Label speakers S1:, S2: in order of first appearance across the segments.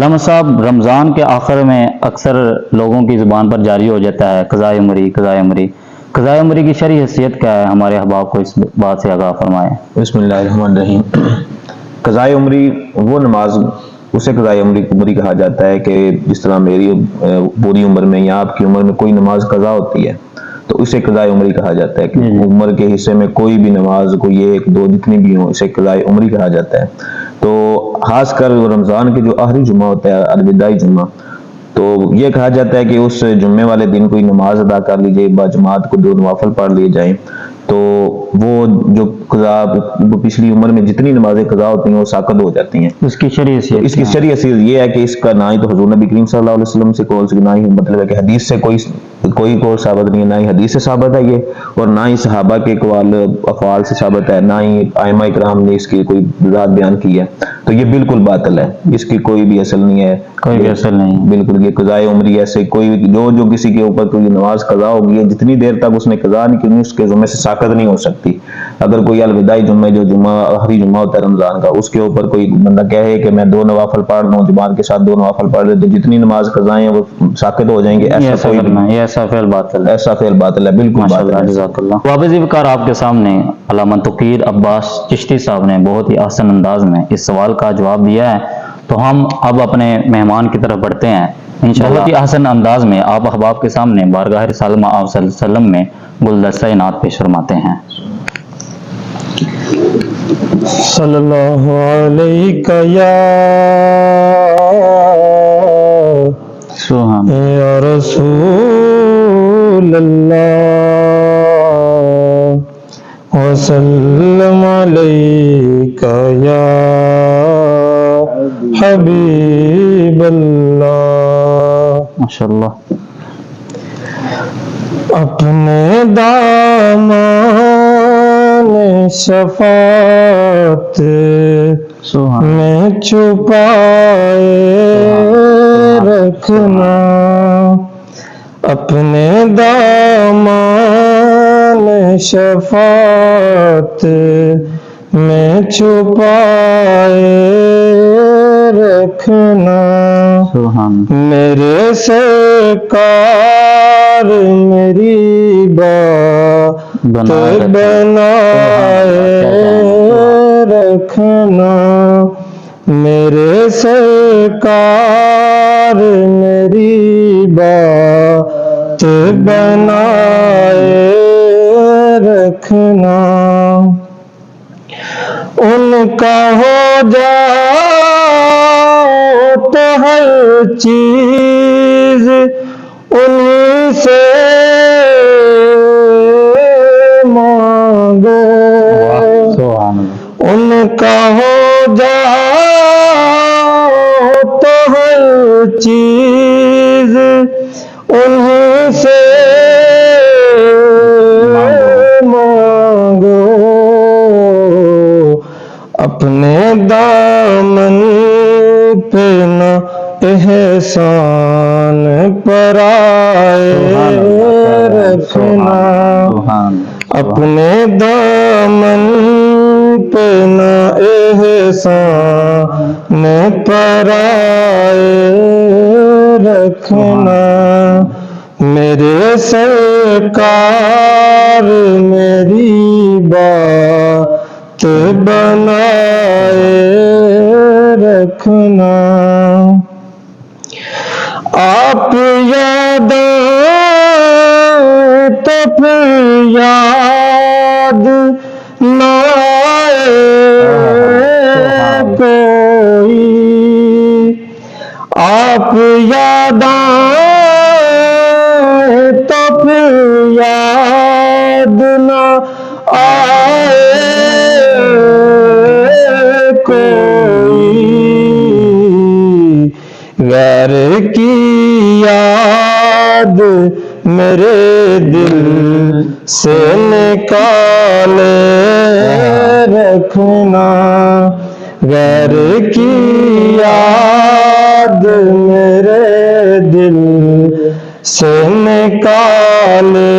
S1: علامہ صاحب، رمضان کے آخر میں اکثر لوگوں کی زبان پر جاری ہو جاتا ہے قضائے عمری، قضائے عمری۔ قضائے عمری کی شرعی حیثیت کیا ہے؟ ہمارے احباب کو اس بات سے آگاہ فرمائیں۔
S2: بسم اللہ الرحمن الرحیم۔ قضائے عمری وہ نماز، اسے قضائے عمری کہا جاتا ہے کہ جس طرح میری پوری عمر میں یا آپ کی عمر میں کوئی نماز قضا ہوتی ہے تو اسے قضائے عمری کہا جاتا ہے کہ عمر کے حصے میں کوئی بھی نماز، کوئی ایک دو جتنی بھی ہوں، اسے قضائے عمری کہا جاتا ہے۔ تو خاص کر رمضان کے جو آخری جمعہ ہوتا ہے، الوداعی جمعہ، تو یہ کہا جاتا ہے کہ اس جمعے والے دن کوئی نماز ادا کر لیجئے، باجماعت کو 2 نوافل پڑھ لیے جائیں، تو وہ جو قضا پچھلی عمر میں جتنی نمازیں قضا ہوتی ہیں وہ ساقط ہو جاتی ہیں۔
S1: اس کی شرعی حیثیت،
S2: اس کی شرعی حیثیت یہ ہے کہ اس کا نہ ہی تو حضور نبی کریم صلی اللہ علیہ وسلم سے قول سے، نہ ہی مطلب ہے کہ حدیث سے کوئی قول ثابت نہیں ہے، نہ ہی حدیث سے ثابت ہے یہ، اور نہ ہی صحابہ کے اقوال افعال سے ثابت ہے، نہ ہی ائمہ کرام نے اس کی کوئی ذات بیان کی ہے، تو یہ بالکل باطل ہے، اس کی کوئی بھی اصل نہیں ہے،
S1: کوئی بھی اصل نہیں۔
S2: بالکل یہ قضائے عمری ایسے کوئی جو کسی کے اوپر کوئی نماز قضا ہوگی، جتنی دیر تک اس نے قضا نہیں کی اس کے ذمہ سے ساقط نہیں ہو سکتی۔ اگر کوئی الوداعی جمعہ، جو جمعہ آخری جمعہ ہوتا ہے رمضان کا، اس کے اوپر کوئی بندہ کہے کہ میں 2 نوافل پڑھ لوں، جماعت کے ساتھ 2 نوافل پڑھ لے، تو جتنی نماز قضائیں ہیں وہ ساقط ہو جائیں گے،
S1: ایسا فعل باطل ہے،
S2: ایسا فعل باطل ہے، بالکل باطل ہے۔
S1: جزاک اللہ۔ واضح وقار آپ کے سامنے علامہ توقیر عباس چشتی صاحب نے بہت ہی آسان انداز میں اس سوال کا جواب دیا ہے، تو ہم اب اپنے مہمان کی طرف بڑھتے ہیں۔ انشاءاللہ بہت ہی آسان انداز میں آپ احباب کے سامنے بارگاہ رسالہ آپ صلی اللہ علیہ وسلم میں گلدستہ نعت پیش فرماتے ہیں۔
S3: صلی اللہ علیہ یا رسول اللہ وسلم علیک یا حبیب اللہ۔
S1: ماشاءاللہ۔
S3: اپنے دامان شفاعت میں چھپائے رکھنا، اپنے دامان شفاعت میں چھپائے رکھنا، میرے سرکار میری بات بنائے رکھنا، میرے سرکار میری بات بنائے رکھنا، ان کا ہو جائے تو ہر چیز انہیں سے مانگو، ان کا ہو جائے تو ہر چیز انہیں سے مانگو، اپنے دامن پہ نہ احسان پرائے رکھنا، اپنے دامن پہ نہ احسان پرائے رکھنا، میرے سرکار میری بات بنائے رکھنا، آپ یاد آئے تو پھر یاد نہ آئے کوئی، آپ یاد آئے تو پھر یاد نہ آئے کوئی، غیر کی یاد میرے دل سے نکالے رکھنا، غیر کی یاد میرے دل سے نکالے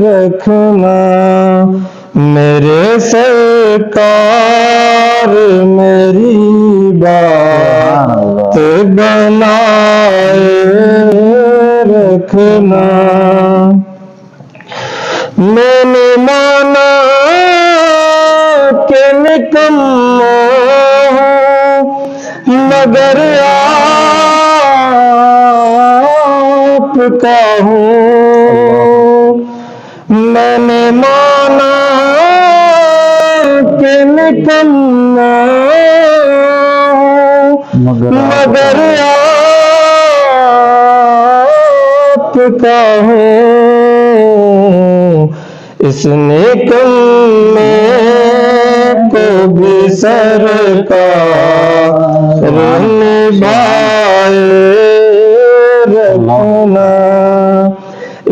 S3: رکھنا، میرے سرکار میری بات بنائے رکھنا. میں نے مانا کہ نکما ہوں مگر آپ کا ہوں. میں نے مانا کہ نکما ہوں مگر آپ کا ہوں. اس نکمے کو بھی سرکار نبھائے رکھنا.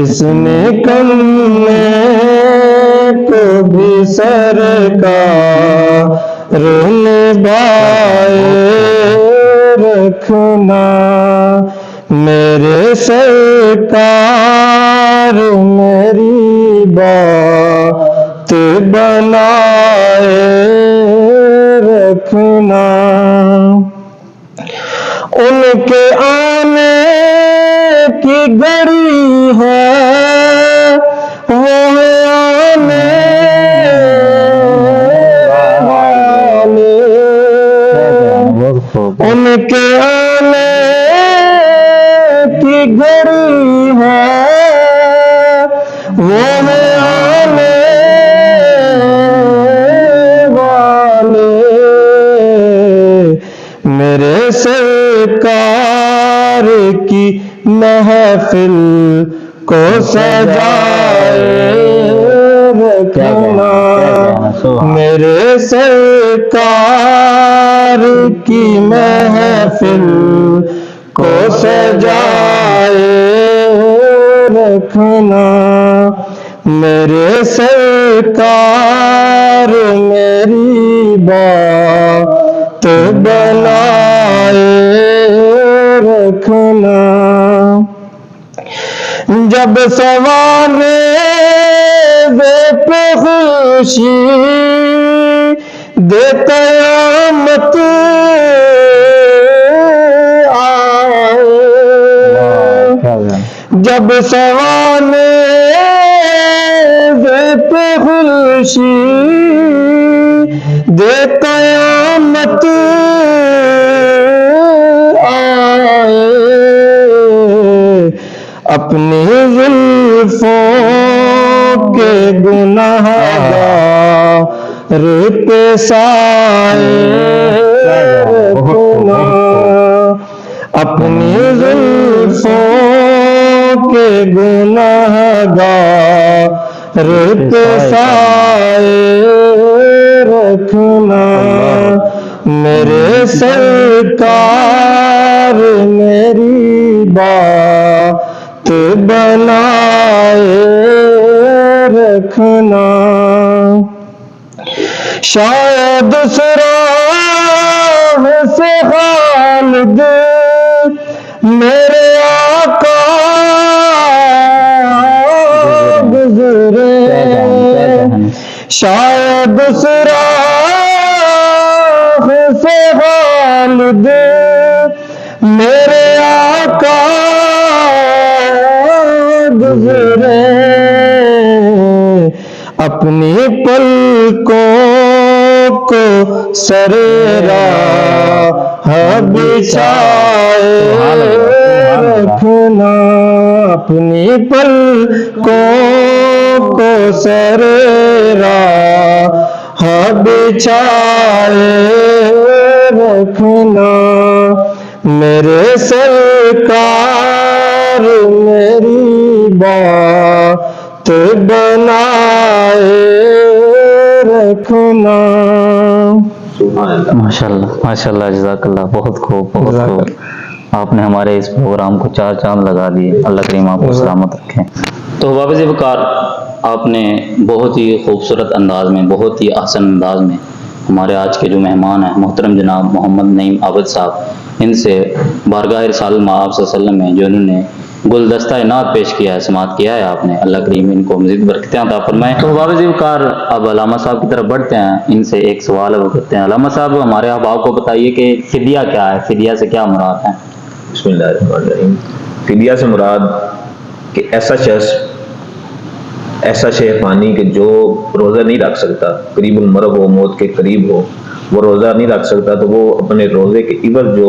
S3: اس نکمے کو بھی سرکار نبھائے رکھنا. میرے سرکار میری بات بنائے رکھنا. ان کے آنے کی گھڑی ہے وہ آنے والے. ان کے آنے کی گھڑی ہے وہ آنے والے. میرے سرکار کی محفل کو سجائے رکھنا. میرے سرکار کی محفل کو سجائے رکھنا. میرے سرکار میری بات بنائے رکھنا. جب سوانے پہ خوشی دے قیامت آئے. جب سوانے پہ خوشی دے قیامت آئے. اپنی زلفوں کے گناہ گار پہ سائے رکھنا. اپنی زلفوں کے گناہ گار پہ سائے رکھنا. میرے سرکار میری بات بنائے رکھنا. شاید سراغ سے خالد میرے آقا گزرے. شاید سراغ سے خالد میرے آقا گزرے. اپنی پلکوں کو سر راہ بچھائے رکھنا. اپنی پلکوں کو سر راہ بچھائے رکھنا. میرے سرکار میری بات بنائے رکھنا.
S1: ماشاءاللہ ماشاءاللہ جزاک اللہ. بہت خوب بہت خوب. آپ نے ہمارے اس پروگرام کو 4 چاند لگا دیے. اللہ کریم آپ کو سلامت رکھیں. تو واپس وقار آپ نے بہت ہی خوبصورت انداز میں بہت ہی احسن انداز میں ہمارے آج کے جو مہمان ہیں محترم جناب محمد نعیم عابد صاحب ان سے بارگاہ رسالت مآب صلی اللہ علیہ وسلم میں جو انہوں نے گلدستہ نعت پیش کیا ہے سماعت کیا ہے آپ نے. اللہ کریم ان کو مزید برکتیں عطا فرمائیں. تو واپس وقار اب علامہ صاحب کی طرف بڑھتے ہیں. ان سے ایک سوال وہ کرتے ہیں. علامہ صاحب ہمارے احباب کو بتائیے کہ فدیہ کیا ہے؟ فدیہ سے کیا مراد ہے؟
S2: بسم اللہ الرحمن الرحیم. فدیہ سے مراد کہ ایسا شخص، ایسا شیخ پانی کہ جو روزہ نہیں رکھ سکتا، قریب المرگ ہو، موت کے قریب ہو، وہ روزہ نہیں رکھ سکتا، تو وہ اپنے روزے کے عوض جو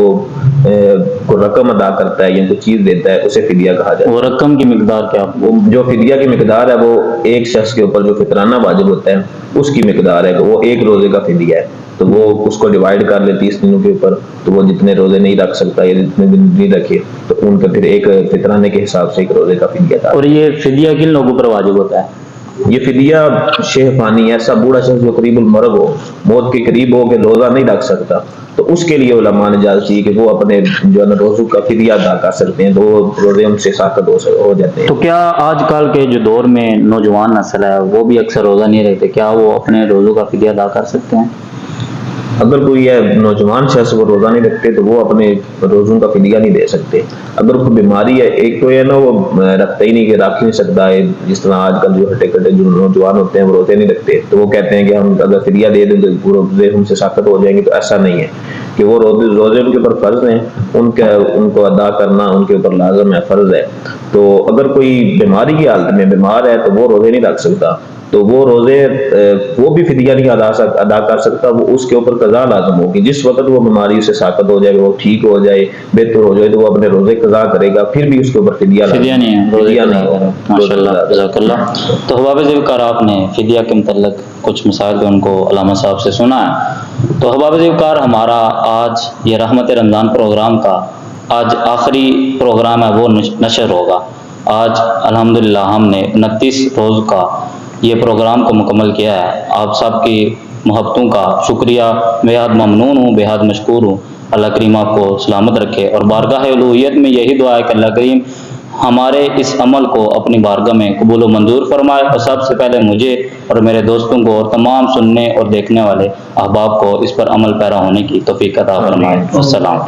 S2: کوئی رقم ادا کرتا ہے یا کوئی چیز دیتا ہے اسے فدیہ کہا جاتا ہے.
S1: وہ رقم کی مقدار کیا؟
S2: وہ جو فدیہ کی مقدار ہے وہ ایک شخص کے اوپر جو فطرانہ واجب ہوتا ہے اس کی مقدار ہے کہ وہ ایک روزے کا فدیہ ہے. تو وہ اس کو ڈیوائیڈ کر لے 30 دنوں کے اوپر، تو وہ جتنے روزے نہیں رکھ سکتا یا جتنے دن نہیں رکھے تو ان کا پھر ایک فطرانے کے حساب سے ایک روزے کا فدیہ تھا.
S1: اور یہ فدیہ کن لوگوں پر واجب ہوتا ہے؟
S2: یہ فدیہ شیخ پانی، ایسا بوڑھا شخص جو قریب المرگ ہو، موت کے قریب ہو کہ روزہ نہیں رکھ سکتا، تو اس کے لیے علماء نے اجازت دی کہ وہ اپنے جو ہے نا روزوں کا فدیہ ادا کر سکتے ہیں، تو وہ روزے ان سے ساقط ہو جاتے ہیں.
S1: تو کیا آج کل کے جو دور میں نوجوان نسل ہے وہ بھی اکثر روزہ نہیں رکھتے، کیا وہ اپنے روزوں کا فدیہ ادا کر سکتے ہیں؟
S2: اگر کوئی ہے نوجوان شخص وہ روزہ نہیں رکھتے تو وہ اپنے روزوں کا فدیہ نہیں دے سکتے. اگر کوئی بیماری ہے، ایک تو یہ نا وہ رکھتا ہی نہیں کہ رکھ ہی نہیں سکتا ہے، جس طرح آج کل جو ہٹے کٹے جو نوجوان ہوتے ہیں وہ روزے نہیں رکھتے، تو وہ کہتے ہیں کہ ہم اگر فدیہ دے دیں تو روزے ہم سے ساقط ہو جائیں گے. تو ایسا نہیں ہے کہ وہ روزے ان کے اوپر فرض ہیں، ان کو ادا کرنا ان کے اوپر لازم ہے، فرض ہے. تو اگر کوئی بیماری کی حالت میں بیمار ہے تو وہ روزے نہیں رکھ سکتا، تو وہ روزے وہ بھی فدیہ نہیں ادا کر سکتا، وہ اس کے اوپر قضا لازم ہوگی. جس وقت وہ بیماری سے ساقط ہو جائے، وہ ٹھیک ہو جائے، بہتر ہو جائے، تو وہ اپنے روزے قضا کرے گا، پھر بھی اس کے اوپر فدیہ
S1: نہیں ہے،
S2: فدیہ نہیں ہوگا.
S1: ماشاءاللہ، جزاک اللہ. تو احباب ذوالفقار آپ نے فدیہ کے متعلق کچھ مسائل جو ان کو علامہ صاحب سے سنا ہے. تو احباب ذوالفقار ہمارا آج یہ رحمت رمضان پروگرام کا آج آخری پروگرام ہے وہ نشر ہوگا. آج الحمدللہ ہم نے 29 روز کا یہ پروگرام کو مکمل کیا ہے. آپ سب کی محبتوں کا شکریہ، بےحد ممنون ہوں، بےحد مشکور ہوں. اللہ کریم آپ کو سلامت رکھے اور بارگاہ الوہیت میں یہی دعا ہے کہ اللہ کریم ہمارے اس عمل کو اپنی بارگاہ میں قبول و منظور فرمائے، اور سب سے پہلے مجھے اور میرے دوستوں کو اور تمام سننے اور دیکھنے والے احباب کو اس پر عمل پیرا ہونے کی توفیق عطا فرمائے. السلام.